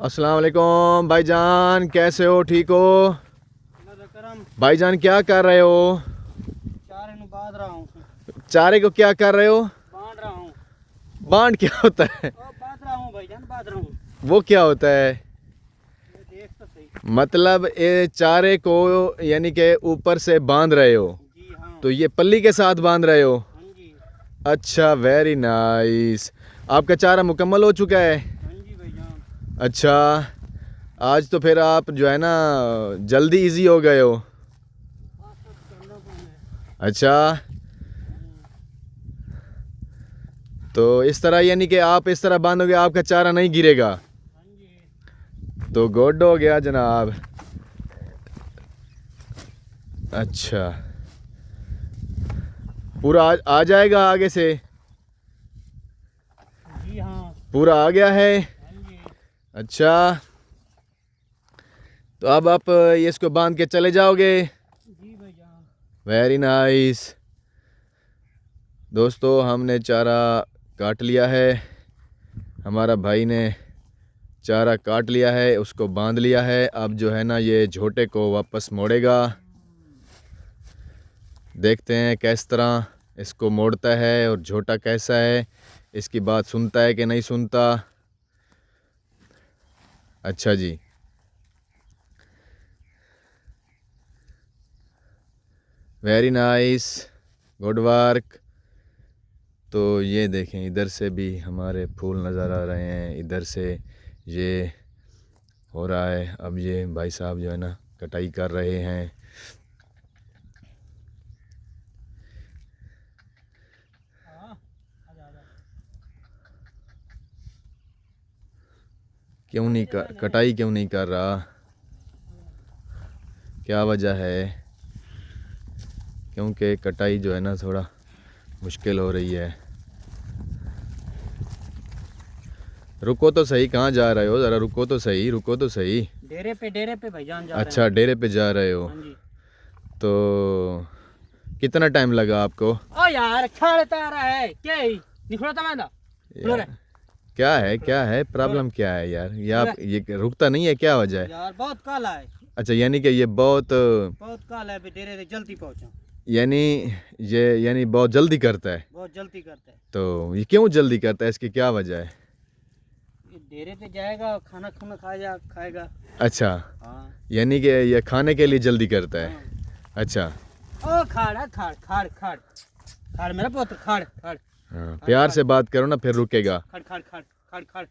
अस्सलाम वालेकुम भाईजान, कैसे हो? ठीक हो भाईजान? क्या कर रहे हो? चारे नु बांध रहा हूँ। चारे को क्या कर रहे हो? बांध रहा हूँ। बांध क्या होता है? बांध रहा हूँ भाईजान, बांध रहा हूँ। वो क्या होता है? देख तो सही। मतलब ये चारे को यानी कि ऊपर से बांध रहे हो? जी हाँ। तो ये पल्ली के साथ बांध रहे हो? हाँ जी। अच्छा, वेरी नाइस। आपका चारा मुकम्मल हो चुका है? हाँ जी भाईजान। अच्छा, आज तो फिर आप जो है ना जल्दी इजी हो गए हो। अच्छा, तो इस तरह यानी कि आप इस तरह बांधोगे आपका चारा नहीं गिरेगा? हाँ जी। तो गुड हो गया जनाब। अच्छा, पूरा आ जाएगा आगे से? जी हाँ। पूरा आ गया है? हाँ जी। अच्छा, तो अब आप इसको बांध के चले जाओगे? जी भाईजान। Very nice. दोस्तों, हमने चारा काट लिया है, हमारा भाई ने चारा काट लिया है, उसको बांध लिया है। अब जो है ना ये झोटे को वापस मोड़ेगा। देखते हैं किस तरह इसको मोड़ता है और झोटा कैसा है, इसकी बात सुनता है कि नहीं सुनता। अच्छा जी, वेरी नाइस, गुड वर्क। तो ये देखें, इधर से भी हमारे फूल नज़र आ रहे हैं, इधर से ये हो रहा है। अब ये भाई साहब जो है ना कटाई कर रहे हैं। क्यों नहीं कटाई क्यों नहीं कर रहा? क्या वजह है? क्योंकि कटाई जो है ना थोड़ा मुश्किल हो रही है। रुको तो सही, कहाँ जा रहे हो? ज़रा रुको तो सही, रुको तो सही। डेरे पे भाईजान जा अच्छा, रहे हैं। डेरे पे जा रहे हो? हाँ जी। तो कितना टाइम लगा आपको? ओ यार छाड़ता रहा है क्या ही निखड़ा था मैं यार, क्या है प्रॉब्लम क्या है यार? ये आप ये रुकता नहीं है, क्या वजह है? यार बहुत काला है। अच्छा, यानी कि ये बहुत काला है। डेरे से जल्दी पहुंचा। यानी बहुत जल्दी करता है। बहुत जल्दी करता है। तो ये क्यों जल्दी करता है, इसकी क्या वजह है? ये डेरे पे जाएगा, खाना खुना खाएगा। अच्छा, हाँ। यानी कि ये खाने के लिए जल्दी करता है। हाँ। अच्छा। ओ खाड़ खाड़ खाड़ खाड़ खाड़ मेरा पुत्र खाड़ खाड़। हाँ, प्यार से बात करो ना, फिर रुकेगा। खाड़ खाड़ खाड़ खाड़ खाड़।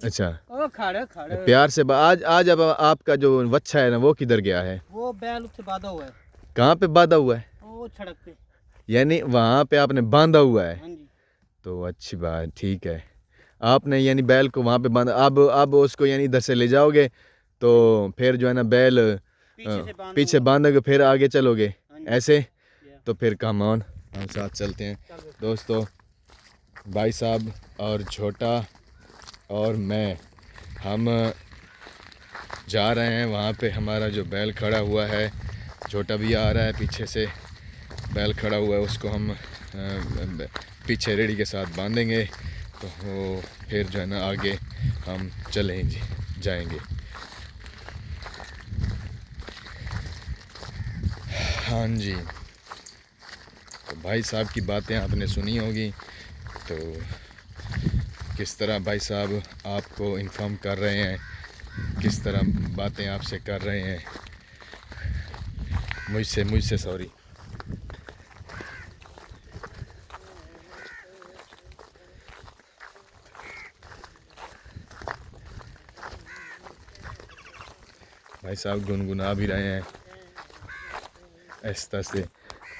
अच्छा, ओ खाड़ खाड़। प्यार से आज आज अब आपका जो बच्चा है ना वो किधर गया है? वो बैल उससे बांधा हुआ है। कहाँ पे बांधा हुआ है? वो सड़क पे। यानी वहाँ पे आपने बांधा हुआ है? हाँ जी। तो अच्छी बात, ठीक है। आपने यानी बैल को वहाँ पे बांधा। अब उसको यानी इधर से ले जाओगे तो फिर जो है ना बैल पीछे बांधोगे, फिर आगे चलोगे ऐसे। तो फिर कम ऑन, हम साथ चलते हैं। दोस्तों, भाई साहब और छोटा और मैं, हम जा रहे हैं वहाँ पे। हमारा जो बैल खड़ा हुआ है, छोटा भी आ रहा है पीछे से, बैल खड़ा हुआ है, उसको हम पीछे रेडी के साथ बांधेंगे। तो वो फिर जो है ना आगे हम चलेंगे, जाएंगे। हाँ जी, तो भाई साहब की बातें आपने सुनी होगी। तो किस तरह भाई साहब आपको इन्फॉर्म कर रहे हैं, किस तरह बातें आपसे कर रहे हैं, मुझसे सॉरी। भाई साहब गुनगुना भी रहे हैं आहिस्ता से।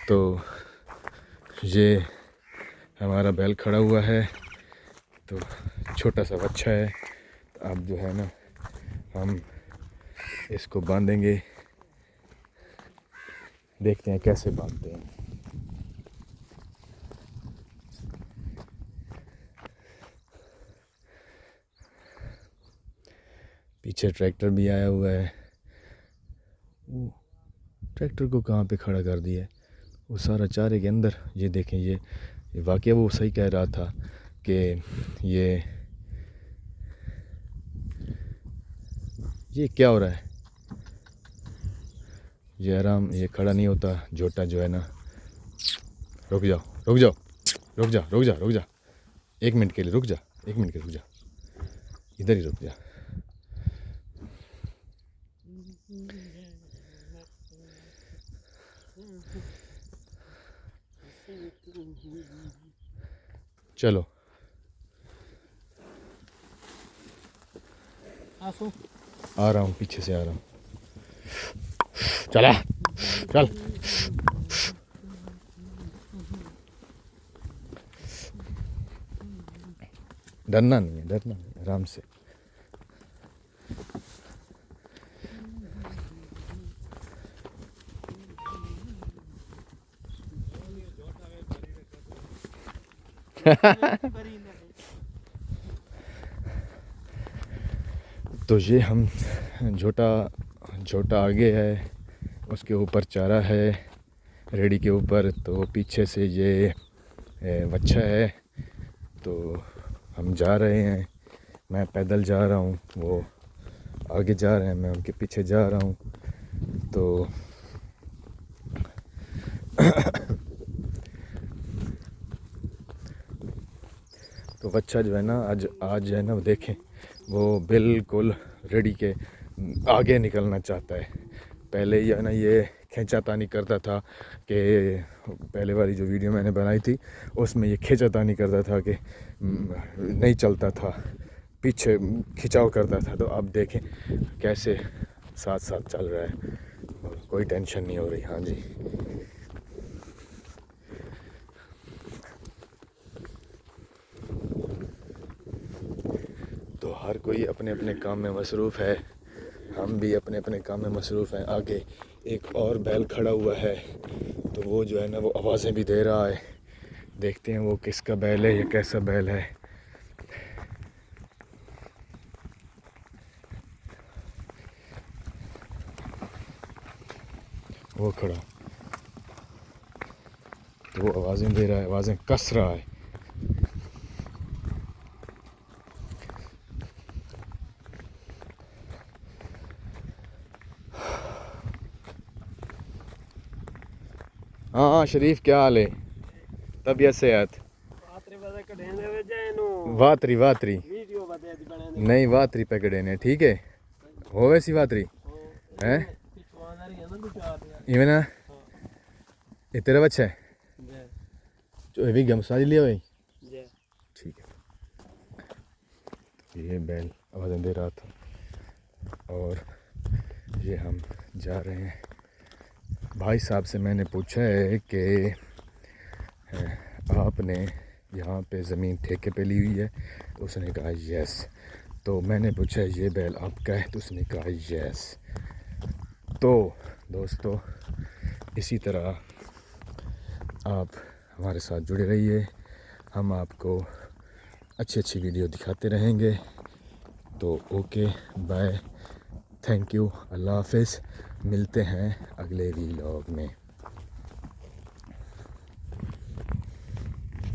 तो ये हमारा बैल खड़ा हुआ है, तो छोटा सा बच्चा है। तो अब जो है ना हम इसको बांधेंगे, देखते हैं कैसे बांधते हैं। पीछे ट्रैक्टर भी आया हुआ है। ट्रैक्टर को कहाँ पे खड़ा कर दिया है? वो सारा चारे के अंदर। ये देखें, ये वाकई वो सही कह रहा था कि ये ये क्या हो रहा है? ये आराम, ये खड़ा नहीं होता झोटा जो है ना। रुक जाओ रुक जाओ रुक जा रुक जा रुक जा, 1 मिनट के लिए रुक जा, 1 मिनट के लिए रुक जा, इधर ही रुक जा। चलो आसो आ रहा हूँ, पीछे से आ रहा हूँ। चला चल। डरना नहीं है, डरना नहीं, आराम से। तो ये हम झोटा आगे है, उसके ऊपर चारा है रेडी के ऊपर, तो पीछे से ये वच्छा है। तो हम जा रहे हैं, मैं पैदल जा रहा हूँ, वो आगे जा रहे हैं, मैं उनके पीछे जा रहा हूँ। तो तो वच्छा जो है ना आज जो है ना, वो देखें, वो बिल्कुल रेडी के आगे निकलना चाहता है। पहले ये ना ये खींचातानी करता था कि पहले वाली जो वीडियो मैंने बनाई थी उसमें ये खींचातानी करता था कि नहीं चलता था, पीछे खिंचाव करता था। तो अब देखें कैसे साथ साथ चल रहा है, कोई टेंशन नहीं हो रही। हाँ जी, तो हर कोई अपने अपने काम में मसरूफ़ है, हम भी अपने अपने काम में मसरूफ़ हैं। आगे एक और बैल खड़ा हुआ है, तो वो जो है ना वो आवाज़ें भी दे रहा है। देखते हैं वो किसका बैल है या कैसा बैल है। वो खड़ा, तो वो आवाज़ें दे रहा है, आवाज़ें कस रहा है। हाँ शरीफ, क्या हाल है? तबीयत सेहत? वातरी वातरी नहीं, वातरी पकड़े ने, ठीक है हो वैसी वातरी हैं इवेना। ये तेरा बच्चा है जो अभी गमसाज लिया भाई, ठीक है। तो ये बैल आवाज़ें दे रहा था और ये हम जा रहे हैं। भाई साहब से मैंने पूछा है कि आपने यहाँ पे ज़मीन ठेके पे ली हुई है, तो उसने कहा यस। तो मैंने पूछा ये बैल आपका है, तो उसने कहा यस। तो दोस्तों इसी तरह आप हमारे साथ जुड़े रहिए, हम आपको अच्छी अच्छी वीडियो दिखाते रहेंगे। तो ओके बाय, थैंक यू, अल्लाह हाफिज़, मिलते हैं अगले व्लॉग में।